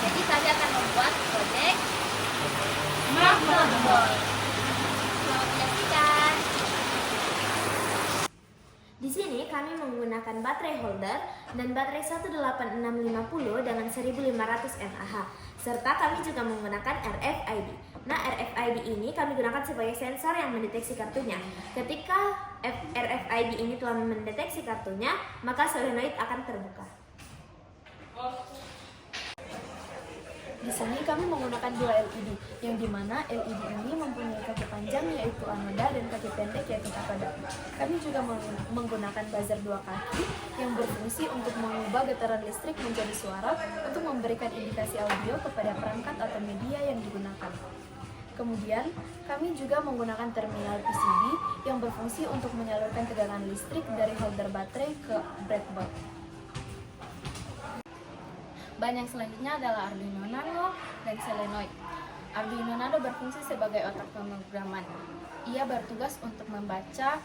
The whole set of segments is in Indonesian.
Jadi kami akan membuat proyek motherboard. Selamat menyaksikan. Di sini kami menggunakan baterai holder dan baterai 18650 dengan 1500 mAh. Serta kami juga menggunakan RFID. Nah, RFID ini kami gunakan sebagai sensor yang mendeteksi kartunya. Ketika RFID ini telah mendeteksi kartunya, maka solenoid akan terbuka. Di sini kami menggunakan dua LED, yang dimana LED ini mempunyai kaki panjang yaitu anoda dan kaki pendek yaitu katoda. Kami juga menggunakan buzzer dua kaki yang berfungsi untuk mengubah getaran listrik menjadi suara untuk memberikan indikasi audio kepada perangkat atau media yang digunakan. Kemudian, kami juga menggunakan terminal PCB yang berfungsi untuk menyalurkan tegangan listrik dari holder baterai ke breadboard. Bahan yang selanjutnya adalah Arduino Nano dan solenoid. Arduino Nano berfungsi sebagai otak pemrograman. Ia bertugas untuk membaca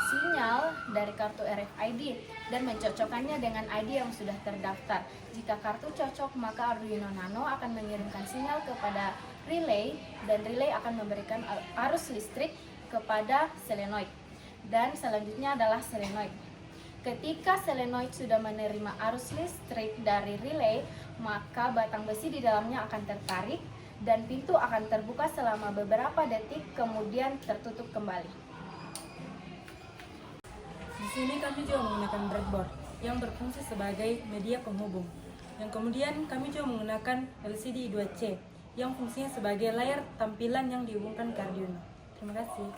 sinyal dari kartu RFID dan mencocokkannya dengan ID yang sudah terdaftar. Jika kartu cocok, maka Arduino Nano akan mengirimkan sinyal kepada relay dan relay akan memberikan arus listrik kepada solenoid. Dan selanjutnya adalah solenoid. Ketika solenoid sudah menerima arus listrik dari relay, maka batang besi di dalamnya akan tertarik dan pintu akan terbuka selama beberapa detik, kemudian tertutup kembali. Di sini kami juga menggunakan breadboard yang berfungsi sebagai media penghubung. Yang kemudian kami juga menggunakan LCD 2C yang fungsinya sebagai layar tampilan yang dihubungkan ke Arduino. Terima kasih.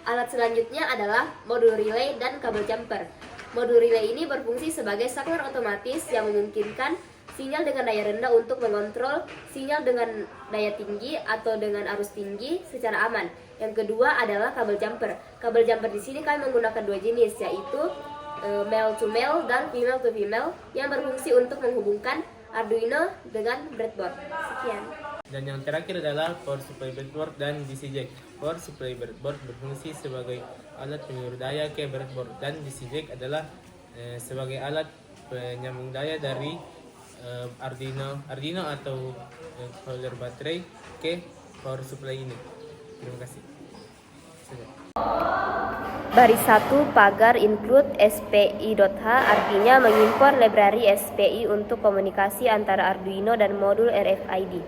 Alat selanjutnya adalah modul relay dan kabel jumper. Modul relay ini berfungsi sebagai saklar otomatis yang memungkinkan sinyal dengan daya rendah untuk mengontrol sinyal dengan daya tinggi atau dengan arus tinggi secara aman. Yang kedua adalah kabel jumper. Kabel jumper di sini kami menggunakan dua jenis, yaitu male to male dan female to female yang berfungsi untuk menghubungkan Arduino dengan breadboard. Sekian. Dan yang terakhir adalah power supply breadboard dan DC jack. Power supply breadboard berfungsi sebagai alat penyalur daya ke breadboard dan DC jack adalah sebagai alat penyambung daya dari Arduino atau holder baterai ke power supply ini. Terima kasih. Sudah. Baris 1 pagar include SPI.h artinya mengimpor library SPI untuk komunikasi antara Arduino dan modul RFID.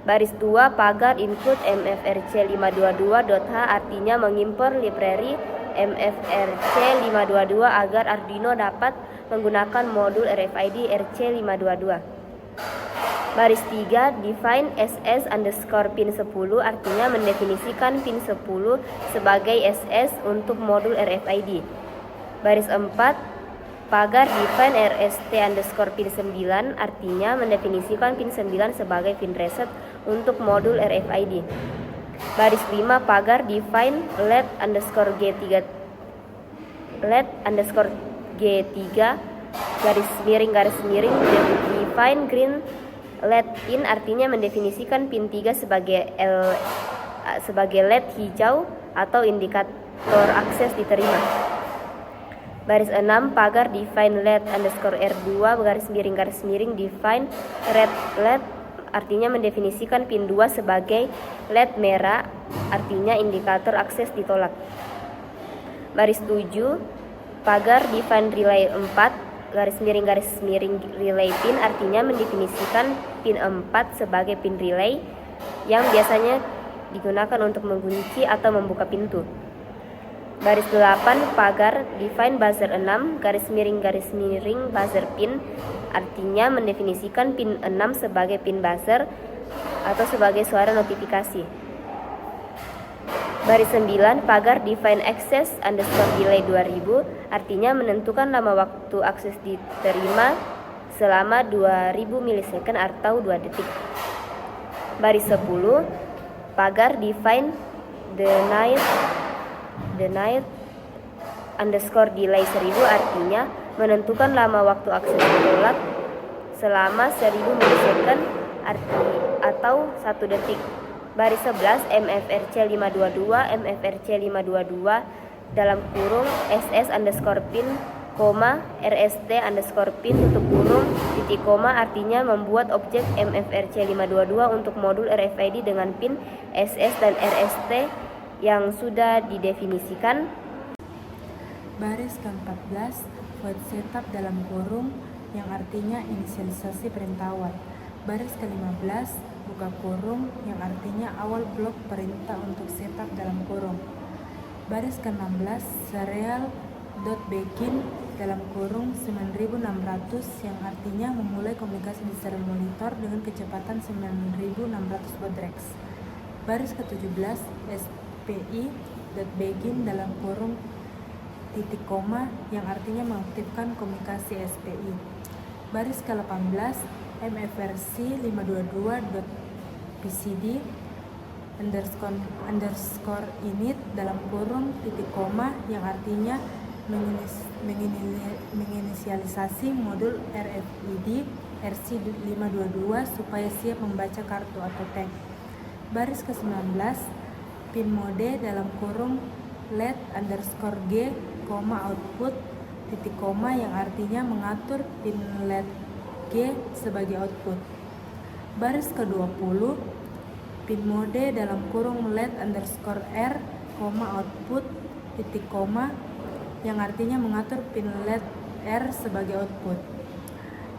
Baris 2 pagar include MFRC522.h artinya mengimpor library MFRC522 agar Arduino dapat menggunakan modul RFID RC522. Baris 3 define SS underscore pin 10 artinya mendefinisikan pin 10 sebagai SS untuk modul RFID. Baris 4 pagar define RST underscore pin 9 artinya mendefinisikan pin 9 sebagai pin reset untuk modul RFID. Baris 5 pagar define LED underscore G3 garis miring define green LED pin artinya mendefinisikan pin 3 sebagai LED hijau atau indikator akses diterima. Baris 6 pagar define LED underscore R2 garis miring define red LED artinya mendefinisikan pin 2 sebagai LED merah artinya indikator akses ditolak. Baris 7 pagar define relay 4 garis miring relay pin artinya mendefinisikan pin 4 sebagai pin relay yang biasanya digunakan untuk mengunci atau membuka pintu. Baris 8 pagar define buzzer 6 garis miring buzzer pin artinya mendefinisikan pin 6 sebagai pin buzzer atau sebagai suara notifikasi. Baris 9 pagar define access underscore delay 2000 artinya menentukan lama waktu akses diterima selama 2000 milisecond atau 2 detik. Baris 10 pagar define denied underscore delay 1000 artinya menentukan lama waktu akses ditolak selama 1000 milisecond atau 1 detik. Baris 11 MFRC522 dalam kurung SS underscore pin koma, rst underscore pin tutup kurung, titik koma, artinya membuat objek MFRC522 untuk modul RFID dengan pin SS dan RST yang sudah didefinisikan. Baris ke-14, void setup dalam kurung yang artinya inisialisasi perintah awal. Baris ke-15, buka kurung yang artinya awal blok perintah untuk setup dalam kurung. Baris ke-16, serial.begin dalam kurung 9600 yang artinya memulai komunikasi di serial monitor dengan kecepatan 9600 baud rex. Baris ke-17, SPI.begin dalam kurung titik koma yang artinya mengaktifkan komunikasi SPI. Baris ke-18, MFRC522.pcd underscore init dalam kurung titik koma yang artinya menginisialisasi modul RFID RC522 supaya siap membaca kartu atau tag. Baris ke-19, pin mode dalam kurung LED underscore G, output titik koma yang artinya mengatur pin LED G sebagai output. Baris ke-20, pin mode dalam kurung LED underscore R, output titik koma yang artinya mengatur pin LED R sebagai output.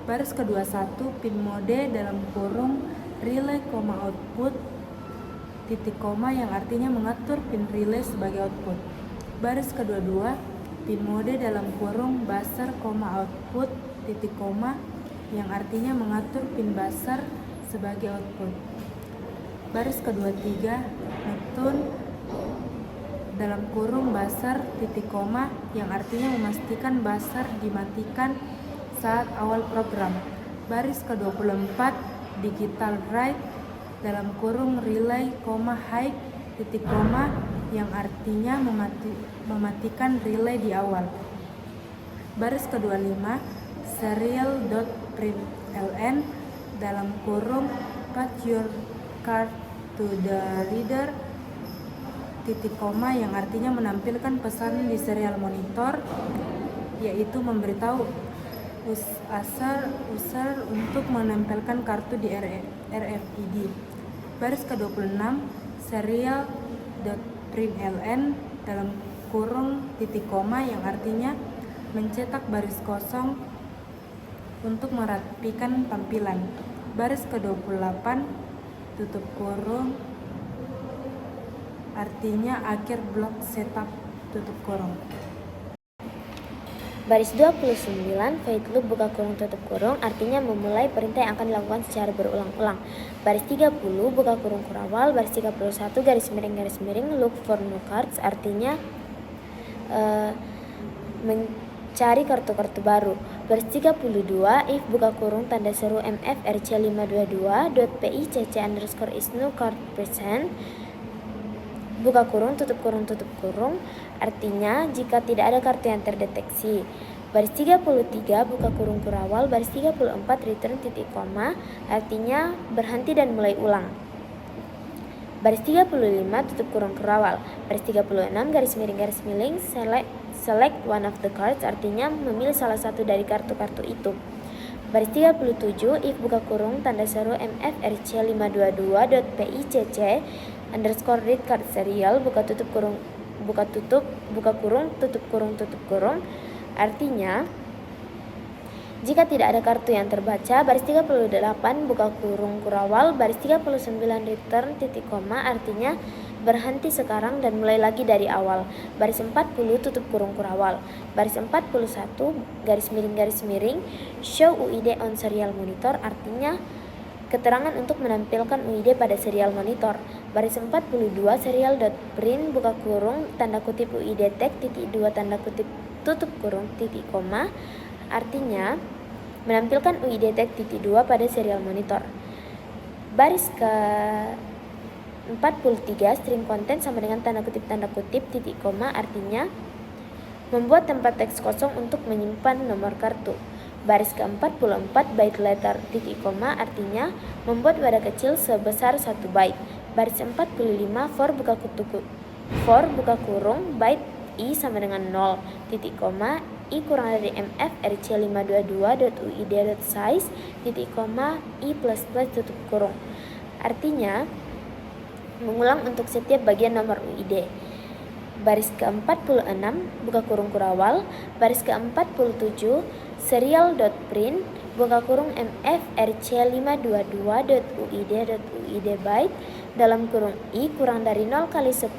Baris ke-21, pin mode dalam kurung relay, output titik koma yang artinya mengatur pin relay sebagai output. Baris ke-22, pin mode dalam kurung buzzer, output titik koma yang artinya mengatur pin buzzer sebagai output. Baris ke-23, Neptune dalam kurung buzzer titik koma yang artinya memastikan buzzer dimatikan saat awal program. Baris ke-24, digital write dalam kurung relay, high titik koma yang artinya mematikan relay di awal. Baris ke-25, serial.println dalam kurung pass your card to the reader titik koma yang artinya menampilkan pesan di serial monitor, yaitu memberitahu user untuk menempelkan kartu di RFID. Baris ke-26, serial.println dalam kurung titik koma yang artinya mencetak baris kosong untuk merapikan tampilan. Baris ke-28, tutup kurung artinya akhir blok setup tutup kurung. Baris 29, void loop buka kurung tutup kurung artinya memulai perintah yang akan dilakukan secara berulang-ulang. Baris 30, buka kurung kurawal. Baris 31, garis miring look for new cards artinya mencari kartu-kartu baru. Baris 32, if buka kurung tanda seru MFRC522.picc underscore is new card present buka kurung tutup kurung artinya jika tidak ada kartu yang terdeteksi. Baris 33, buka kurung kurawal. Baris 34, return titik koma artinya berhenti dan mulai ulang. Baris 35, tutup kurung kurawal. Baris 36, garis miring select one of the cards artinya memilih salah satu dari kartu-kartu itu. Baris 37, if buka kurung tanda seru MFRC522.picc underscore read card serial buka kurung tutup kurung artinya jika tidak ada kartu yang terbaca. Baris 38, buka kurung kurawal. Baris 39, return titik koma artinya berhenti sekarang dan mulai lagi dari awal. Baris 40, tutup kurung kurawal. Baris 41, garis miring show UID on serial monitor artinya keterangan untuk menampilkan UID pada serial monitor. Baris 42, serial.print buka kurung tanda kutip UID tag titik 2 tanda kutip tutup kurung titik koma artinya menampilkan UID tag titik 2 pada serial monitor. Baris ke 43, string content sama dengan tanda kutip titik koma artinya membuat tempat teks kosong untuk menyimpan nomor kartu. Baris ke-44, byte letter titik koma artinya membuat wadah kecil sebesar 1 byte. Baris 45, for buka kurung byte i sama dengan 0 titik koma I kurang dari MF RC522.UID.size titik koma I plus plus tutup kurung. Artinya mengulang untuk setiap bagian nomor UID. Baris ke-46 buka kurung kurawal, baris ke-47 serial.print buka kurung MF RC522.UID.UID byte dalam kurung I kurang dari 0 kali 10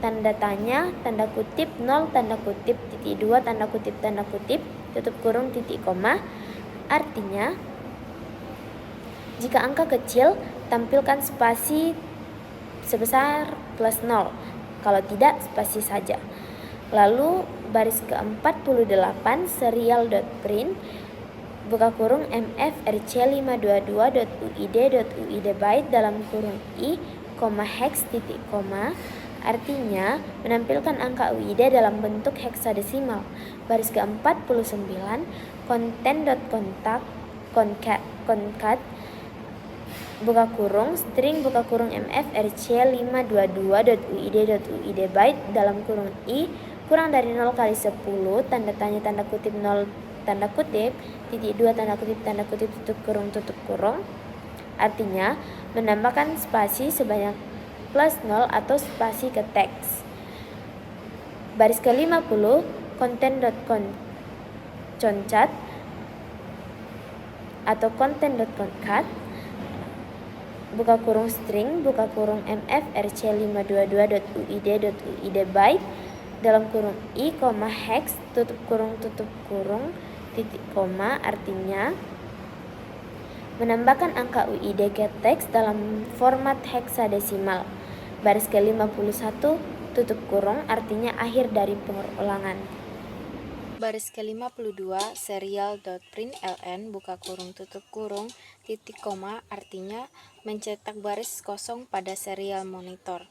tanda tanya tanda kutip 0 tanda kutip titik 2 tanda kutip tutup kurung titik koma. Artinya jika angka kecil tampilkan spasi sebesar plus 0, kalau tidak spasi saja. Lalu baris ke-48 serial.print buka kurung MF RC522.UID.UID byte dalam kurung I, hex titik koma. Artinya menampilkan angka UID dalam bentuk heksadesimal. Baris ke-49 content.concat buka kurung string buka kurung MF RC522.UID.UID byte dalam kurung I kurang dari 0 kali 10 tanda tanya tanda kutip 0 tanda kutip titik 2 tanda kutip tutup kurung. Artinya menambahkan spasi sebanyak plus 0 atau spasi ke teks. Baris ke-50 content.concat atau content.concat buka kurung string buka kurung MF RC522.UID.UID byte dalam kurung I, hex tutup kurung titik koma. Artinya menambahkan angka UID ke teks dalam format heksadesimal. Baris ke-51 tutup kurung artinya akhir dari pengulangan. Baris ke-52 serial.println buka kurung tutup kurung titik koma artinya mencetak baris kosong pada serial monitor.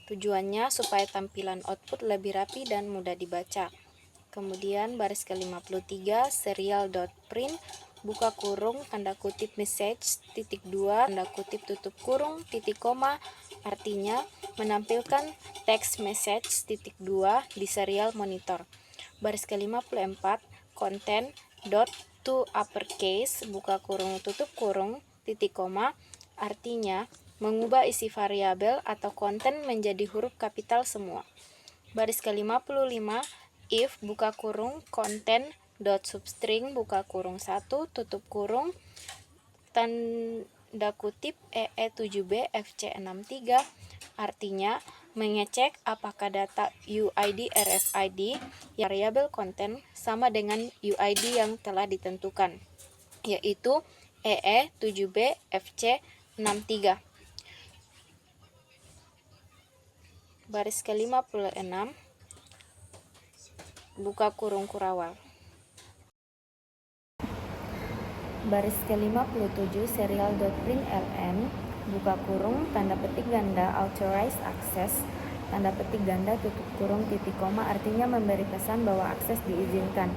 Tujuannya supaya tampilan output lebih rapi dan mudah dibaca. Kemudian baris ke-53 serial.print buka kurung tanda kutip message titik 2 tanda kutip tutup kurung titik koma artinya menampilkan teks message titik 2 di serial monitor. Baris ke-54 content dot to uppercase buka kurung tutup kurung titik koma artinya mengubah isi variabel atau konten menjadi huruf kapital semua. Baris ke-55 if buka kurung content dot substring buka kurung 1 tutup kurung tanda kutip EE7B FC63 artinya mengecek apakah data UID RFID yang variabel konten sama dengan UID yang telah ditentukan, yaitu EE7B FC63. Baris ke-56 buka kurung kurawal. Baris ke-57 serial.println buka kurung tanda petik ganda authorized access tanda petik ganda tutup kurung titik koma artinya memberi pesan bahwa akses diizinkan.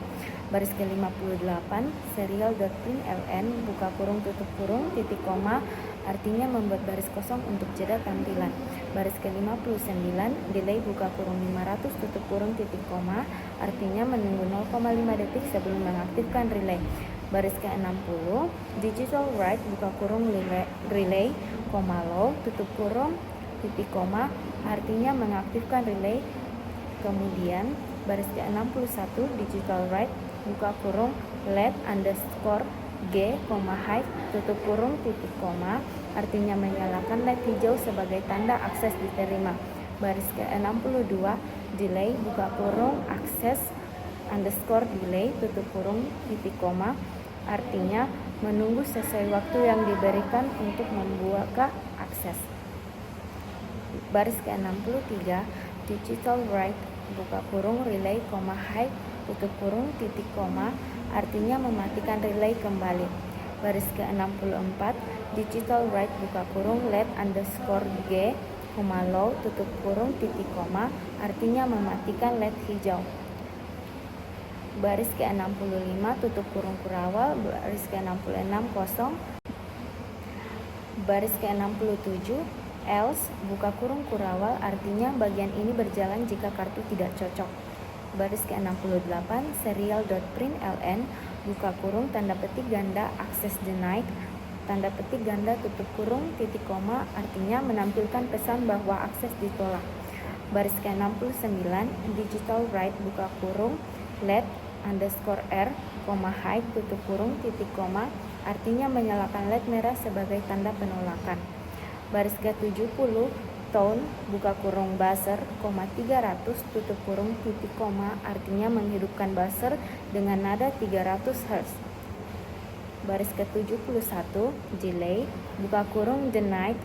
Baris ke-58 serial.println buka kurung tutup kurung titik koma artinya membuat baris kosong untuk jeda tampilan. Baris ke-59 delay buka kurung 500 tutup kurung titik koma artinya menunggu 0,5 detik sebelum mengaktifkan relay. Baris ke-60 digital write buka kurung relay, low tutup kurung titik koma artinya mengaktifkan relay. Kemudian baris ke-61 digital write buka kurung LED underscore G, high tutup kurung titik koma artinya menyalakan LED hijau sebagai tanda akses diterima. Baris ke-62 delay buka kurung access underscore delay tutup kurung titik koma artinya menunggu sesuai waktu yang diberikan untuk membuka akses. Baris ke-63 digital write buka kurung relay, high tutup kurung titik koma artinya mematikan relay kembali. Baris ke-64 digital write buka kurung LED underscore G, low tutup kurung titik koma artinya mematikan LED hijau. Baris ke-65 tutup kurung kurawal. Baris ke-66 kosong. Baris ke-67 else buka kurung kurawal artinya bagian ini berjalan jika kartu tidak cocok. Baris ke-68 serial.println buka kurung tanda petik ganda akses denied tanda petik ganda tutup kurung titik koma artinya menampilkan pesan bahwa akses ditolak. Baris ke-69 digital right buka kurung LED_R, hide tutup kurung titik koma artinya menyalakan LED merah sebagai tanda penolakan. Baris ke-70 tone buka kurung buzzer, 300 tutup kurung titik koma artinya menghidupkan buzzer dengan nada 300 Hz. Baris ke-71 delay buka kurung denied_delay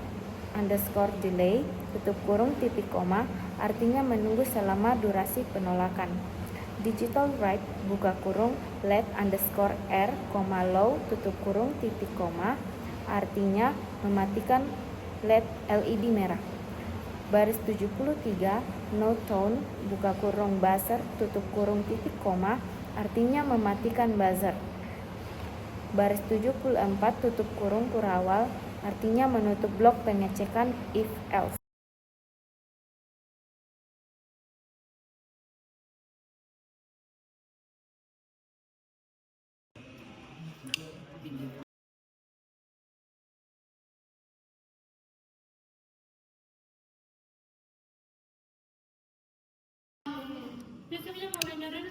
tutup kurung titik koma artinya menunggu selama durasi penolakan. Digital right buka kurung LED_R, low tutup kurung titik koma artinya mematikan LED merah. Baris 73 no tone buka kurung buzzer tutup kurung titik koma artinya mematikan buzzer. Baris 74 tutup kurung kurawal artinya menutup blok pengecekan if else. Biasanya mau dengerin